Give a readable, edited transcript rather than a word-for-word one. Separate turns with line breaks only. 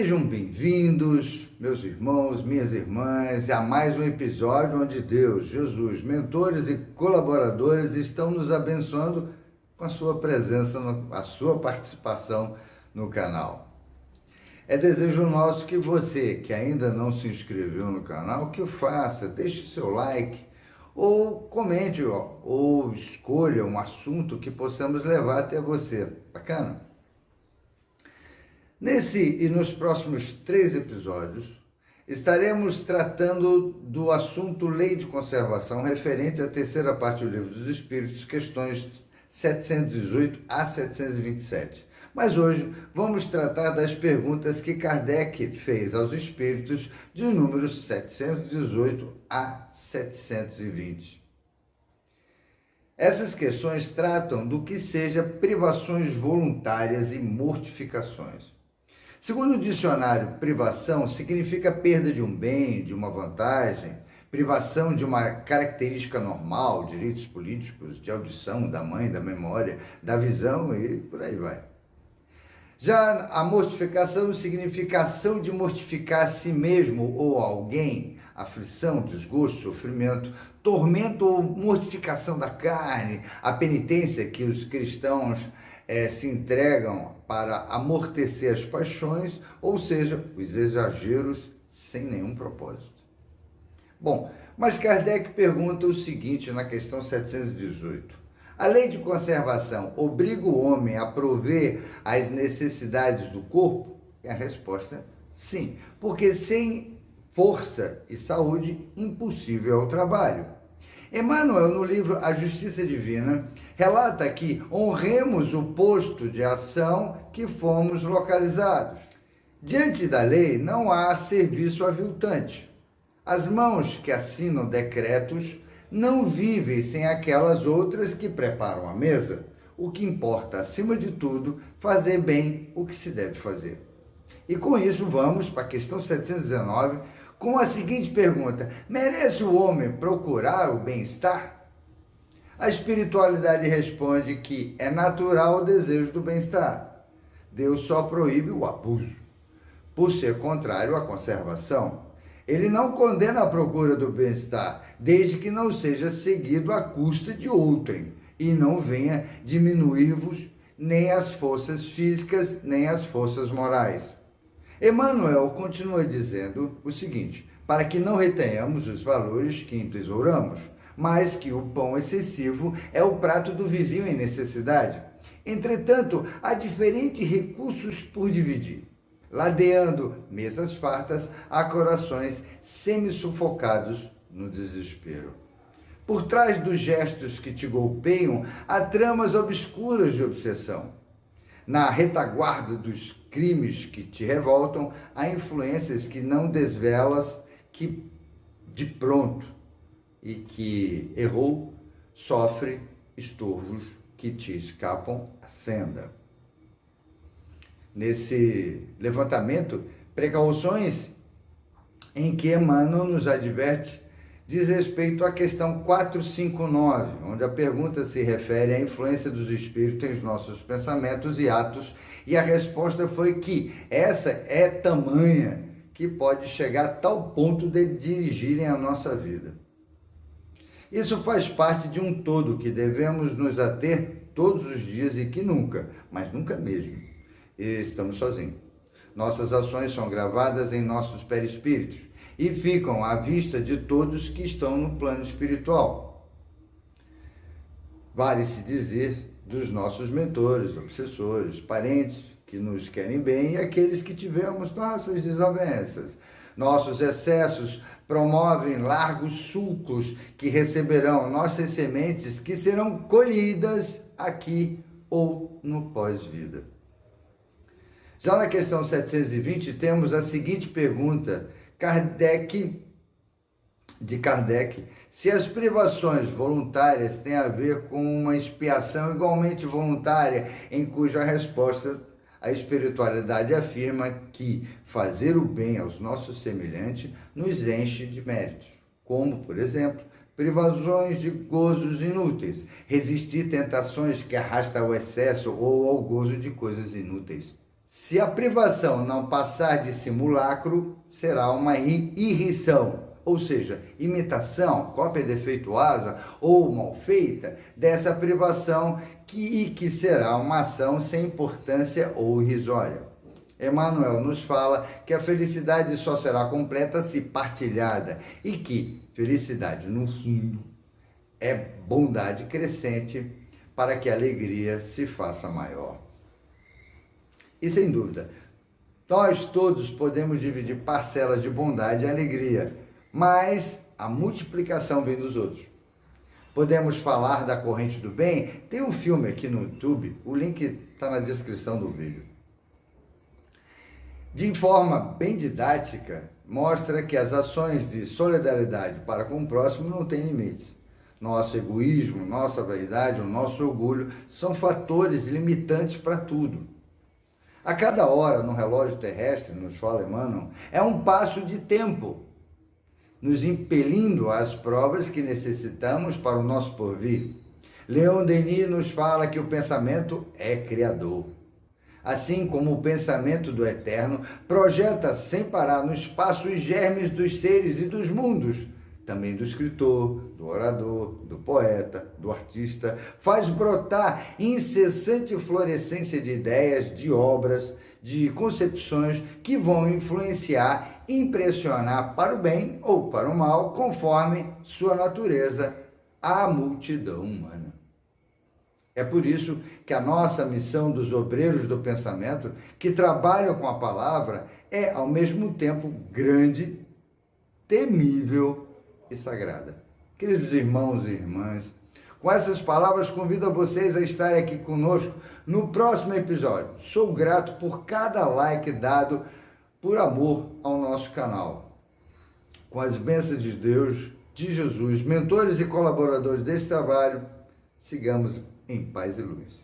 Sejam bem-vindos, meus irmãos, minhas irmãs, a mais um episódio onde Deus, Jesus, mentores e colaboradores estão nos abençoando com a sua presença, a sua participação no canal. É desejo nosso que você, que ainda não se inscreveu no canal, que o faça, deixe seu like, ou comente, ou escolha um assunto que possamos levar até você. Bacana? Nesse e nos próximos 3 episódios, estaremos tratando do assunto Lei de Conservação, referente à terceira parte do Livro dos Espíritos, questões 718 a 727. Mas hoje vamos tratar das perguntas que Kardec fez aos espíritos de números 718 a 720. Essas questões tratam do que seja privações voluntárias e mortificações. Segundo o dicionário, privação significa perda de um bem, de uma vantagem, privação de uma característica normal, direitos políticos, de audição, da mãe, da memória, da visão e por aí vai. Já a mortificação significa ação de mortificar a si mesmo ou alguém, aflição, desgosto, sofrimento, tormento ou mortificação da carne, a penitência que os cristãos se entregam para amortecer as paixões, ou seja, os exageros sem nenhum propósito. Bom, mas Kardec pergunta o seguinte na questão 718. A lei de conservação obriga o homem a prover as necessidades do corpo? E a resposta é sim, porque sem força e saúde, impossível é o trabalho. Emmanuel, no livro A Justiça Divina, relata que honremos o posto de ação que fomos localizados. Diante da lei, não há serviço aviltante. As mãos que assinam decretos não vivem sem aquelas outras que preparam a mesa. O que importa, acima de tudo, fazer bem o que se deve fazer. E com isso vamos para a questão 719, com a seguinte pergunta: merece o homem procurar o bem-estar? A espiritualidade responde que é natural o desejo do bem-estar. Deus só proíbe o abuso, por ser contrário à conservação. Ele não condena a procura do bem-estar, desde que não seja seguido à custa de outrem, e não venha diminuir-vos nem as forças físicas, nem as forças morais. Emmanuel continua dizendo o seguinte: para que não retenhamos os valores que entesouramos, mas que o pão excessivo é o prato do vizinho em necessidade. Entretanto, há diferentes recursos por dividir, ladeando mesas fartas a corações semi-sufocados no desespero. Por trás dos gestos que te golpeiam, há tramas obscuras de obsessão. Na retaguarda dos crimes que te revoltam, há influências que não desvelas, que de pronto e que errou, sofre estorvos que te escapam à senda. Nesse levantamento, precauções em que Emmanuel nos adverte diz respeito à questão 459, onde a pergunta se refere à influência dos espíritos em nossos pensamentos e atos, e a resposta foi que essa é tamanha que pode chegar a tal ponto de dirigirem a nossa vida. Isso faz parte de um todo que devemos nos ater todos os dias e que nunca, mas nunca mesmo, estamos sozinhos. Nossas ações são gravadas em nossos perispíritos e ficam à vista de todos que estão no plano espiritual. Vale-se dizer dos nossos mentores, obsessores, parentes que nos querem bem e aqueles que tivemos nossas desavenças. Nossos excessos promovem largos sulcos que receberão nossas sementes que serão colhidas aqui ou no pós-vida. Já na questão 720 temos a seguinte pergunta de Kardec: se as privações voluntárias têm a ver com uma expiação igualmente voluntária, em cuja resposta a espiritualidade afirma que fazer o bem aos nossos semelhantes nos enche de méritos, como, por exemplo, privações de gozos inúteis, resistir tentações que arrastam ao excesso ou ao gozo de coisas inúteis. Se a privação não passar de simulacro, será uma irrição, ou seja, imitação, cópia defeituosa ou mal feita dessa privação que será uma ação sem importância ou irrisória. Emmanuel nos fala que a felicidade só será completa se partilhada e que felicidade, no fundo, é bondade crescente para que a alegria se faça maior. E sem dúvida, nós todos podemos dividir parcelas de bondade e alegria, mas a multiplicação vem dos outros. Podemos falar da corrente do bem? Tem um filme aqui no YouTube, o link está na descrição do vídeo. De forma bem didática, mostra que as ações de solidariedade para com o próximo não têm limites. Nosso egoísmo, nossa vaidade, o nosso orgulho são fatores limitantes para tudo. A cada hora no relógio terrestre, nos fala Emmanuel, é um passo de tempo, nos impelindo às provas que necessitamos para o nosso porvir. Leon Denis nos fala que o pensamento é criador. Assim como o pensamento do Eterno projeta sem parar no espaço os germes dos seres e dos mundos, também do escritor, do orador, do poeta, do artista, faz brotar incessante florescência de ideias, de obras, de concepções que vão influenciar, impressionar para o bem ou para o mal, conforme sua natureza, a multidão humana. É por isso que a nossa missão dos obreiros do pensamento, que trabalham com a palavra, é ao mesmo tempo grande, temível e sagrada. Queridos irmãos e irmãs, com essas palavras convido a vocês a estarem aqui conosco no próximo episódio. Sou grato por cada like dado por amor ao nosso canal. Com as bênçãos de Deus, de Jesus, mentores e colaboradores desse trabalho, sigamos em paz e luz.